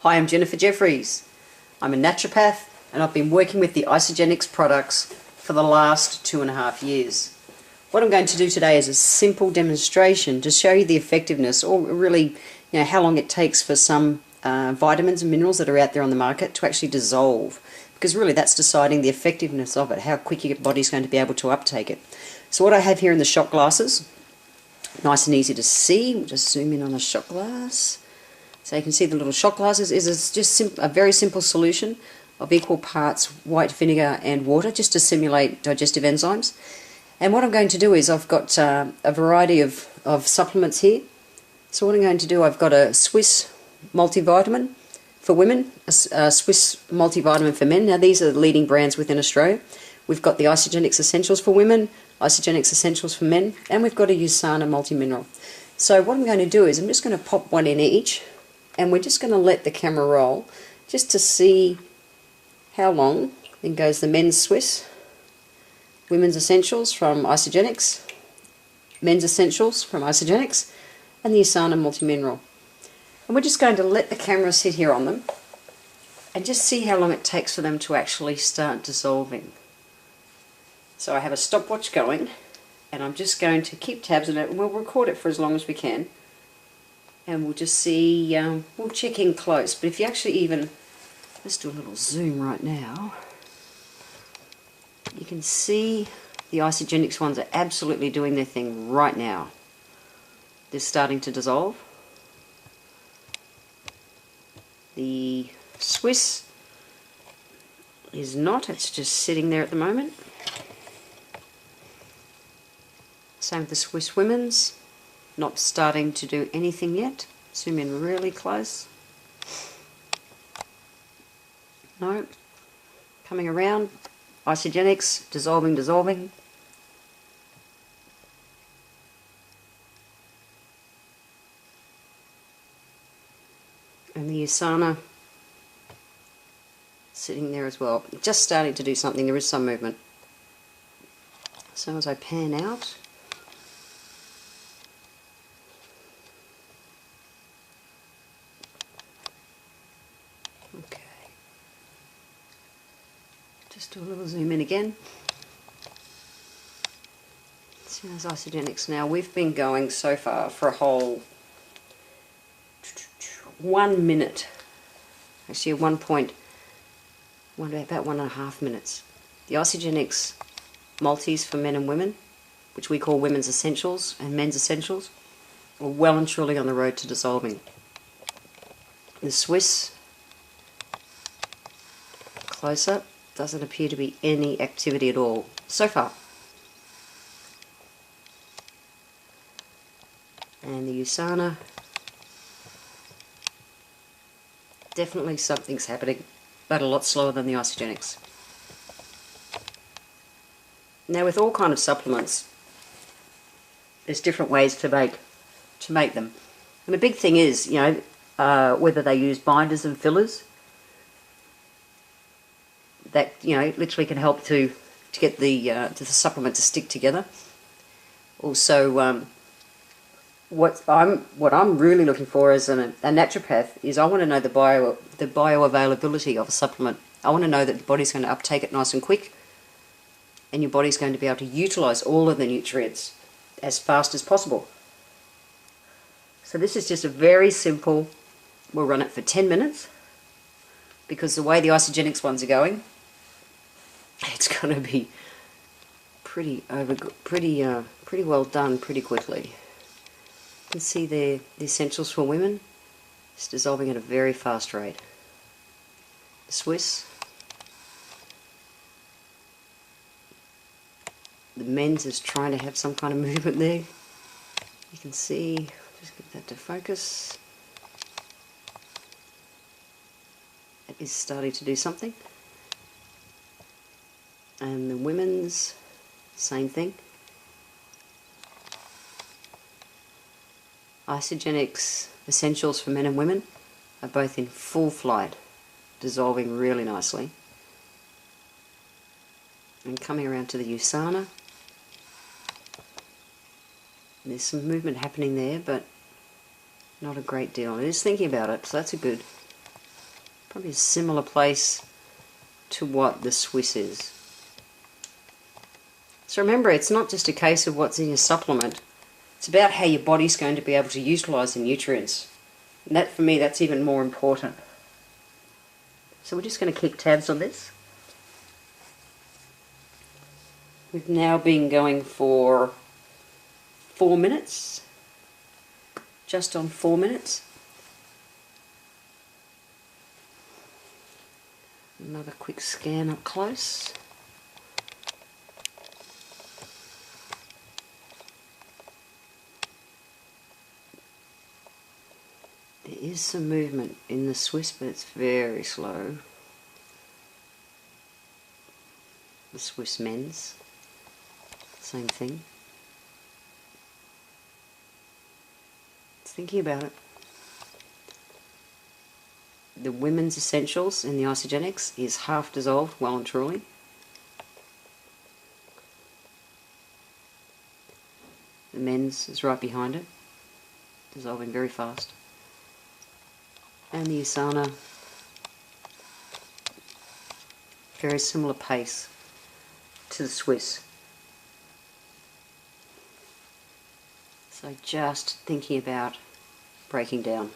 Hi, I'm Jennifer Jeffries. I'm a naturopath and I've been working with the Isagenix products for the last 2.5 years. What I'm going to do today is a simple demonstration to show you the effectiveness, or really how long it takes for some vitamins and minerals that are out there on the market to actually dissolve, because really that's deciding the effectiveness of it, how quick your body's going to be able to uptake it. So what I have here in the shot glasses, nice and easy to see. We'll just zoom in on the shot glass. So you can see the little shot glasses is just a very simple solution of equal parts white vinegar and water, just to simulate digestive enzymes. And what I'm going to do is I've got a variety of supplements here. So what I'm going to do, I've got a Swisse multivitamin for women, a Swisse multivitamin for men. Now these are the leading brands within Australia. We've got the Isagenix Essentials for women, Isagenix Essentials for men, and we've got a Usana multi-mineral. So what I'm going to do is I'm just going to pop one in each, and we're just going to let the camera roll just to see how long. Then goes the men's Swisse, women's essentials from Isagenix, men's essentials from Isagenix, and the Usana multi-mineral. And we're just going to let the camera sit here on them and just see how long it takes for them to actually start dissolving. So I have a stopwatch going, and I'm just going to keep tabs on it, and we'll record it for as long as we can. And we'll just see, we'll check in close. But if you actually even, let's do a little zoom right now. You can see the Isagenix ones are absolutely doing their thing right now. They're starting to dissolve. The Swisse is not, it's just sitting there at the moment. Same with the Swisse women's. Not starting to do anything yet. Zoom in really close. No. Coming around. Isagenix, dissolving, dissolving. And the Usana sitting there as well. Just starting to do something. There is some movement. So as I pan out, okay, just do a little zoom in again. So there's Isagenix now. We've been going so far for a whole 1 minute. Actually, about 1.5 minutes. The Isagenix multis for men and women, which we call women's essentials and men's essentials, are well and truly on the road to dissolving. The Swisse, close up, doesn't appear to be any activity at all so far. And the Usana, definitely something's happening, but a lot slower than the Isagenix. Now with all kind of supplements, there's different ways to make them. And the big thing is, whether they use binders and fillers, that literally can help to get the supplement to stick together. Also, what I'm really looking for as a naturopath is I want to know the bioavailability of a supplement. I want to know that the body's going to uptake it nice and quick, and your body's going to be able to utilize all of the nutrients as fast as possible. So this is just a very simple, we'll run it for 10 minutes, because the way the Isagenix ones are going, it's going to be pretty well done pretty quickly. You can see the essentials for women, it's dissolving at a very fast rate. The Swisse, the men's is trying to have some kind of movement there. You can see, just get that to focus. It is starting to do something. And the women's, same thing. Isagenix essentials for men and women are both in full flight, dissolving really nicely. And coming around to the Usana, there's some movement happening there, but not a great deal. It is thinking about it, so that's a good. probably a similar place to what the Swisse is. So remember, it's not just a case of what's in your supplement. It's about how your body's going to be able to utilise the nutrients. And that, for me, that's even more important. So we're just going to keep tabs on this. We've now been going for 4 minutes. Just on 4 minutes. Another quick scan up close. There is some movement in the Swisse, but it's very slow. The Swisse men's, same thing. It's thinking about it. The women's essentials in the Isagenix is half dissolved, well and truly. The men's is right behind it, dissolving very fast. And the Usana, very similar pace to the Swisse. So just thinking about breaking down.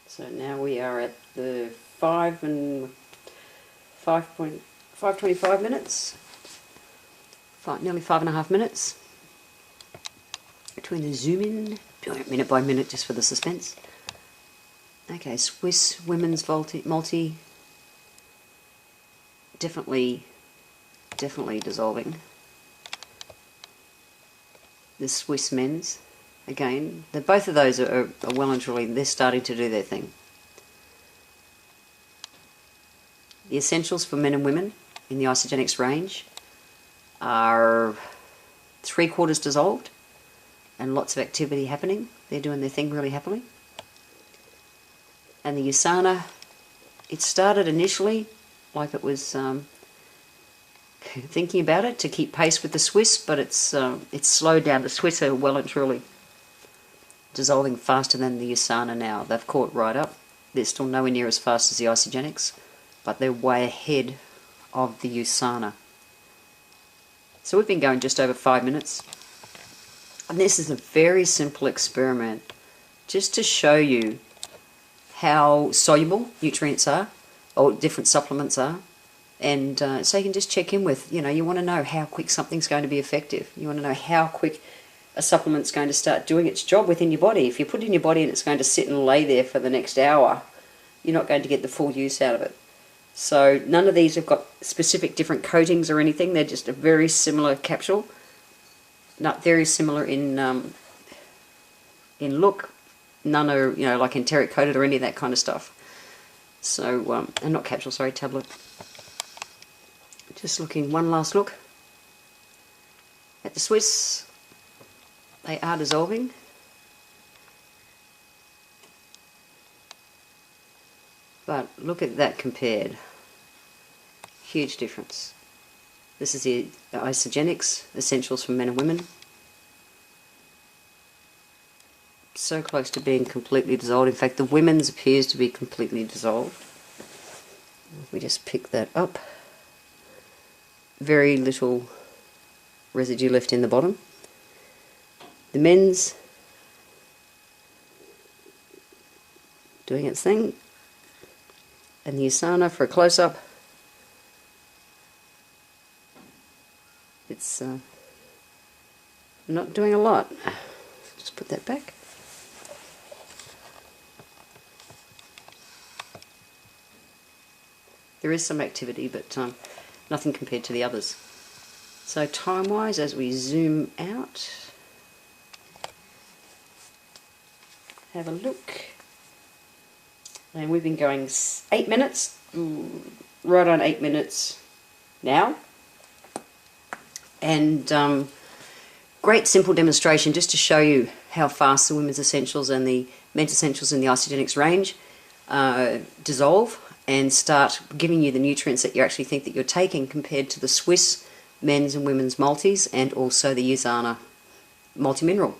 So now we are at the 5.25 minutes, nearly 5.5 minutes between the zoom in, doing it minute by minute just for the suspense. Okay, Swisse women's multi, definitely dissolving. The Swisse men's. Again, both of those are well and truly, they're starting to do their thing. The essentials for men and women in the Isagenix range are 3/4 dissolved and lots of activity happening. They're doing their thing really happily. And the Usana, it started initially like it was thinking about it to keep pace with the Swisse, but it's slowed down. The Swisse are well and truly dissolving faster than the Usana now. They've caught right up. They're still nowhere near as fast as the Isagenix, but they're way ahead of the Usana. So we've been going just over 5 minutes. And this is a very simple experiment just to show you how soluble nutrients are, or different supplements are. And so you can just check in with, you want to know how quick something's going to be effective. You want to know how quick a supplement's going to start doing its job within your body. If you put it in your body and it's going to sit and lay there for the next hour, you're not going to get the full use out of it. So none of these have got specific different coatings or anything. They're just a very similar capsule. Not very similar in look. None are, like enteric coated or any of that kind of stuff. So, and not capsule, sorry, tablet. Just looking, one last look at the Swisse. They are dissolving. But look at that compared. Huge difference. This is the Isagenix, essentials for men and women. So close to being completely dissolved. In fact, the women's appears to be completely dissolved. If we just pick that up. Very little residue left in the bottom. The men's doing its thing. And the Usana for a close-up. It's not doing a lot. Just put that back. There is some activity, but nothing compared to the others. So time-wise, as we zoom out, have a look. And we've been going 8 minutes, right on 8 minutes now. And great simple demonstration just to show you how fast the Women's Essentials and the Men's Essentials in the Isagenix range dissolve and start giving you the nutrients that you actually think that you're taking compared to the Swisse men's and women's multis and also the Usana multi-mineral.